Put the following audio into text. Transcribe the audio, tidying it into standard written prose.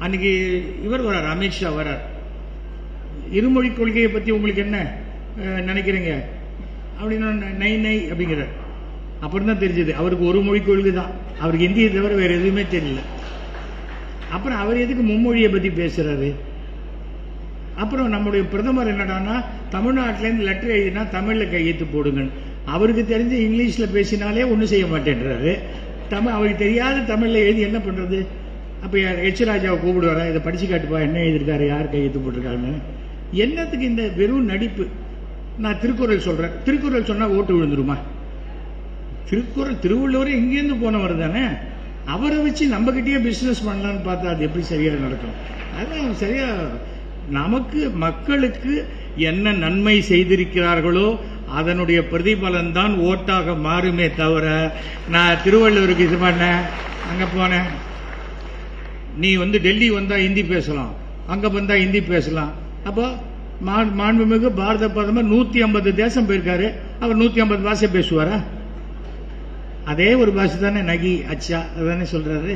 அன்னைக்கு இவர் வரார், அமித்ஷா வரார். இருமொழி கொள்கையை பத்தி உங்களுக்கு என்ன நினைக்கிறீங்க அப்படின்னு நை நை அப்படிங்கிறார். அப்புறம் தான் தெரிஞ்சது அவருக்கு ஒரு மொழி கொள்கை தான், அவருக்கு இந்தியை தவிர வேற எதுவுமே தெரியல. அப்புறம் அவர் எதுக்கு மும்மொழியை பத்தி பேசுறாரு? அப்புறம் நம்முடைய பிரதமர் என்னடான்னா தமிழ்நாட்டிலேருந்து லெட்டர் எழுதினா தமிழ்ல கையெழுத்து போடுங்க. அவருக்கு தெரிஞ்ச இங்கிலீஷ்ல பேசினாலே ஒன்றும் செய்ய மாட்டேன்றாரு. அவருக்கு தெரியாத தமிழ்ல எழுதி என்ன பண்றது? அப்ப எச் ராஜாவை கூப்பிடுவாரா, இதை படிச்சு காட்டுப்பா, என்ன எழுதியிருக்காரு, யார் கையெழுத்து போட்டிருக்காருன்னு. என்னத்துக்கு இந்த வெறும் நடிப்பு? நான் திருக்குறள் சொல்றேன், திருக்குறள் சொன்னா ஓட்டு விழுந்துருமா? திருக்குறள் திருவள்ளுவரே இங்கேருந்து போனவர் தானே, அவரை வச்சு நம்ம கிட்டயே பிசினஸ் பண்ணலான்னு பார்த்தா அது எப்படி சரியா நடக்கும்? அதான் சரியா நமக்கு மக்களுக்கு என்ன நன்மை செய்திருக்கிறார்களோ அதனுடைய பிரதிபலன் தான் ஓட்டாக மாறுமே தவிர, நான் திருவள்ளுவருக்கு இது பண்ண அங்க போனேன், நீ டெல்லி வந்தா ஹிந்தி பேசலாம், அங்க வந்தா ஹிந்தி பேசலாம். அப்போ மாண்புமிகு பாரத பிரதமர் 150 தேசம் போயிருக்காரு, அவர் 150 பாஷை பேசுவாரா? அதே ஒரு பாஷை தானே, நகி அச்சா அதானே சொல்றாரு.